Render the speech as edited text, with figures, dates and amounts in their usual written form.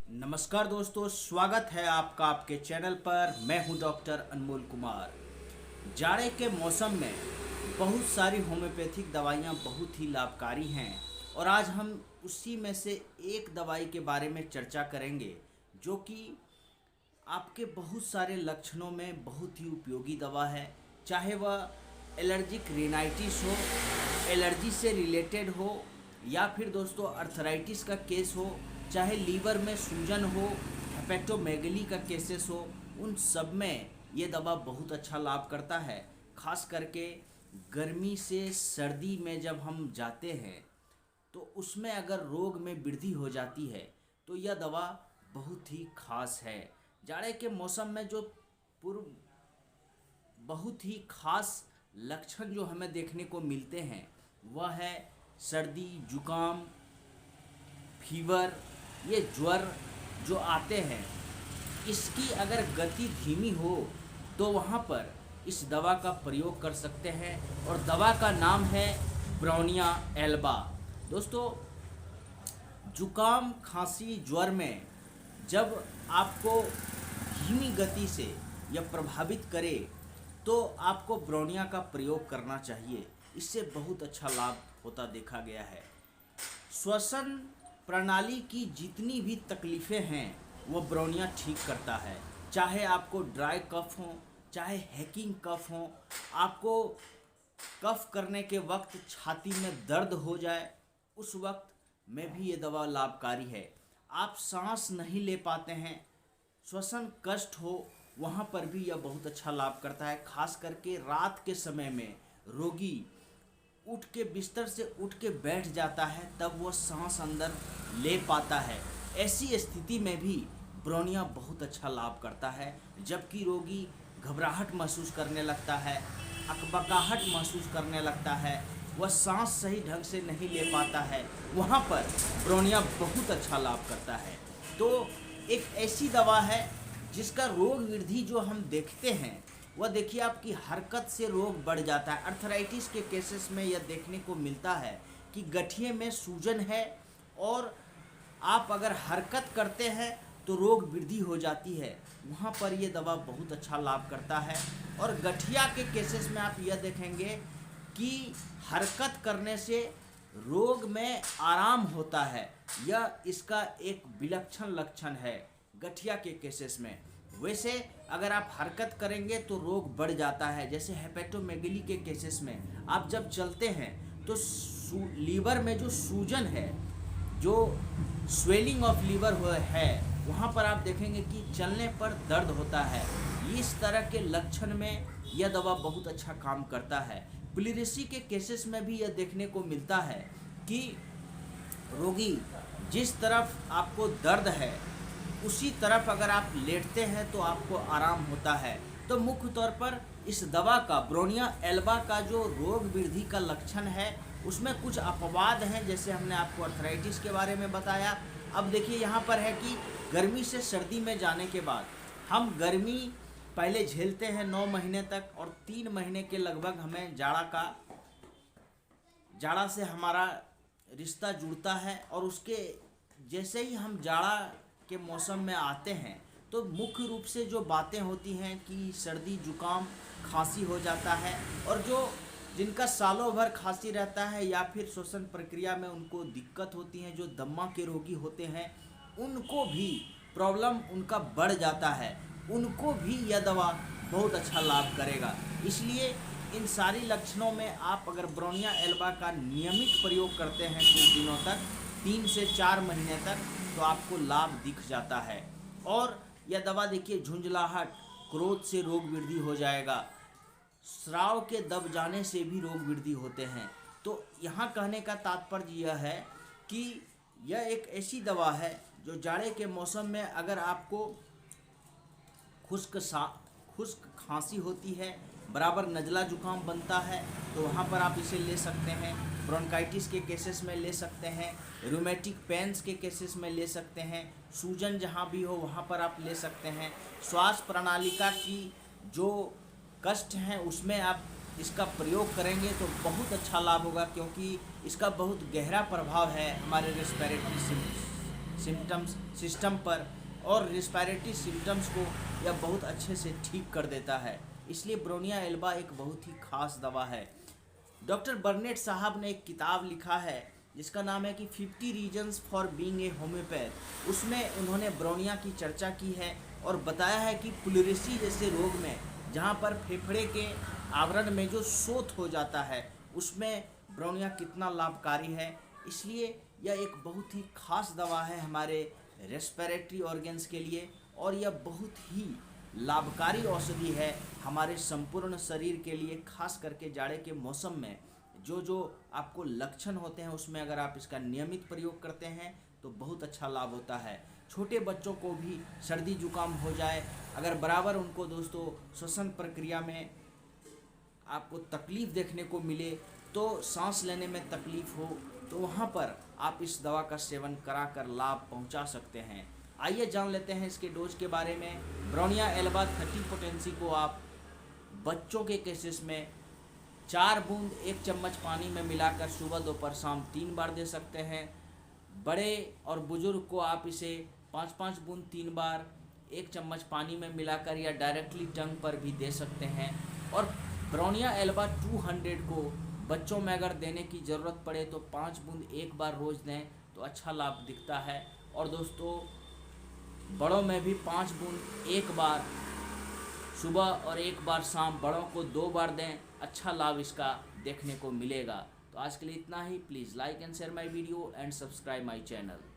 नमस्कार दोस्तों, स्वागत है आपका आपके चैनल पर। मैं हूं डॉक्टर अनमोल कुमार। जाड़े के मौसम में बहुत सारी होम्योपैथिक दवाइयां बहुत ही लाभकारी हैं और आज हम उसी में से एक दवाई के बारे में चर्चा करेंगे जो कि आपके बहुत सारे लक्षणों में बहुत ही उपयोगी दवा है। चाहे वह एलर्जिक रिनाइटिस हो, एलर्जी से रिलेटेड हो, या फिर दोस्तों अर्थराइटिस का केस हो, चाहे लीवर में सूजन हो, हेपेटोमेगली का केसेस हो, उन सब में ये दवा बहुत अच्छा लाभ करता है। खास करके गर्मी से सर्दी में जब हम जाते हैं तो उसमें अगर रोग में वृद्धि हो जाती है तो यह दवा बहुत ही खास है। जाड़े के मौसम में जो पूर्व बहुत ही खास लक्षण जो हमें देखने को मिलते हैं वह है सर्दी, जुकाम, फीवर, ये ज्वर जो आते हैं, इसकी अगर गति धीमी हो तो वहाँ पर इस दवा का प्रयोग कर सकते हैं और दवा का नाम है ब्रोनिया एल्बा। दोस्तों, जुकाम, खांसी, ज्वर में जब आपको धीमी गति से यह प्रभावित करे तो आपको ब्रोनिया का प्रयोग करना चाहिए। इससे बहुत अच्छा लाभ होता देखा गया है। श्वसन प्रणाली की जितनी भी तकलीफ़ें हैं वो ब्रोनिया ठीक करता है। चाहे आपको ड्राई कफ हो, चाहे हैकिंग कफ हो, आपको कफ करने के वक्त छाती में दर्द हो जाए, उस वक्त में भी ये दवा लाभकारी है। आप सांस नहीं ले पाते हैं, श्वसन कष्ट हो, वहाँ पर भी यह बहुत अच्छा लाभ करता है। खास करके रात के समय में रोगी उठ के बिस्तर से उठ के बैठ जाता है तब वो सांस अंदर ले पाता है। ऐसी स्थिति में भी ब्रोनिया बहुत अच्छा लाभ करता है। जबकि रोगी घबराहट महसूस करने लगता है, अकबकाहट महसूस करने लगता है, वह सांस सही ढंग से नहीं ले पाता है, वहाँ पर ब्रोनिया बहुत अच्छा लाभ करता है। तो एक ऐसी दवा है जिसका रोग वृद्धि जो हम देखते हैं वह देखिए आपकी हरकत से रोग बढ़ जाता है। अर्थराइटिस के केसेस में यह देखने को मिलता है कि गठिए में सूजन है और आप अगर हरकत करते हैं तो रोग वृद्धि हो जाती है, वहाँ पर यह दवा बहुत अच्छा लाभ करता है। और गठिया के केसेस में आप यह देखेंगे कि हरकत करने से रोग में आराम होता है। यह इसका एक विलक्षण लक्षण है गठिया के केसेस में। वैसे अगर आप हरकत करेंगे तो रोग बढ़ जाता है। जैसे हेपेटोमेगली के केसेस में आप जब चलते हैं तो लीवर में जो सूजन है, जो स्वेलिंग ऑफ लीवर है, वहाँ पर आप देखेंगे कि चलने पर दर्द होता है। इस तरह के लक्षण में यह दवा बहुत अच्छा काम करता है। प्लेरिसी के केसेस में भी यह देखने को मिलता है कि रोगी जिस तरफ आपको दर्द है उसी तरफ अगर आप लेटते हैं तो आपको आराम होता है। तो मुख्य तौर पर इस दवा का, ब्रोनिया एल्बा का, जो रोग वृद्धि का लक्षण है उसमें कुछ अपवाद हैं। जैसे हमने आपको अर्थराइटिस के बारे में बताया। अब देखिए यहाँ पर है कि गर्मी से सर्दी में जाने के बाद हम गर्मी पहले झेलते हैं 9 महीने तक और 3 महीने के लगभग हमें जाड़ा से हमारा रिश्ता जुड़ता है। और उसके जैसे ही हम जाड़ा के मौसम में आते हैं तो मुख्य रूप से जो बातें होती हैं कि सर्दी, जुकाम, खांसी हो जाता है। और जिनका सालों भर खांसी रहता है या फिर श्वसन प्रक्रिया में उनको दिक्कत होती है, जो दम्मा के रोगी होते हैं, उनको भी प्रॉब्लम उनका बढ़ जाता है, उनको भी यह दवा बहुत अच्छा लाभ करेगा। इसलिए इन सारी लक्षणों में आप अगर ब्रोनिया एल्बा का नियमित प्रयोग करते हैं कुछ दिनों तक, 3 से 4 महीने तक, तो आपको लाभ दिख जाता है। और यह दवा देखिए झुंझलाहट, क्रोध से रोग वृद्धि हो जाएगा, स्राव के दब जाने से भी रोग वृद्धि होते हैं। तो यहाँ कहने का तात्पर्य यह है कि यह एक ऐसी दवा है जो जाड़े के मौसम में अगर आपको खुश्क खांसी होती है, बराबर नज़ला जुकाम बनता है, तो वहाँ पर आप इसे ले सकते हैं। ब्रोंकाइटिस के केसेस में ले सकते हैं, रूमेटिक पेन्स के केसेस में ले सकते हैं, सूजन जहाँ भी हो वहाँ पर आप ले सकते हैं। श्वास प्रणालिका की जो कष्ट हैं उसमें आप इसका प्रयोग करेंगे तो बहुत अच्छा लाभ होगा, क्योंकि इसका बहुत गहरा प्रभाव है हमारे रेस्पिरेटरी सिस्टम पर और रिस्पायरेटरी सिम्टम्स को यह बहुत अच्छे से ठीक कर देता है। इसलिए ब्रोनिया एल्बा एक बहुत ही खास दवा है। डॉक्टर बर्नेट साहब ने एक किताब लिखा है जिसका नाम है कि 50 reasons for being a homeopath. उसमें उन्होंने ब्रोनिया की चर्चा की है और बताया है कि प्लूरेसी जैसे रोग में जहाँ पर फेफड़े के आवरण में जो शोथ हो जाता है उसमें ब्रोनिया कितना लाभकारी है। इसलिए यह एक बहुत ही खास दवा है हमारे रेस्पिरेटरी ऑर्गन्स के लिए और यह बहुत ही लाभकारी औषधि है हमारे संपूर्ण शरीर के लिए। खास करके जाड़े के मौसम में जो आपको लक्षण होते हैं उसमें अगर आप इसका नियमित प्रयोग करते हैं तो बहुत अच्छा लाभ होता है। छोटे बच्चों को भी सर्दी जुकाम हो जाए, अगर बराबर उनको दोस्तों श्वसन प्रक्रिया में आपको तकलीफ़ देखने को मिले, तो सांस लेने में तकलीफ़ हो, तो वहाँ पर आप इस दवा का सेवन कराकर लाभ पहुँचा सकते हैं। आइए जान लेते हैं इसके डोज के बारे में। ब्रोनिया एल्बा 30 पोटेंसी को आप बच्चों के केसेस में 4 बूंद 1 चम्मच पानी में मिलाकर सुबह दोपहर शाम 3 बार दे सकते हैं। बड़े और बुजुर्ग को आप इसे 5-5 बूंद 3 बार 1 चम्मच पानी में मिलाकर या डायरेक्टली टंग पर भी दे सकते हैं। और ब्रोनिया एल्बा 200 को बच्चों में अगर देने की ज़रूरत पड़े तो 5 बूंद 1 बार रोज़ दें तो अच्छा लाभ दिखता है। और दोस्तों बड़ों में भी 5 बूंद 1 बार सुबह और 1 बार शाम, बड़ों को 2 बार दें, अच्छा लाभ इसका देखने को मिलेगा। तो आज के लिए इतना ही। Please like and share my video and subscribe my channel.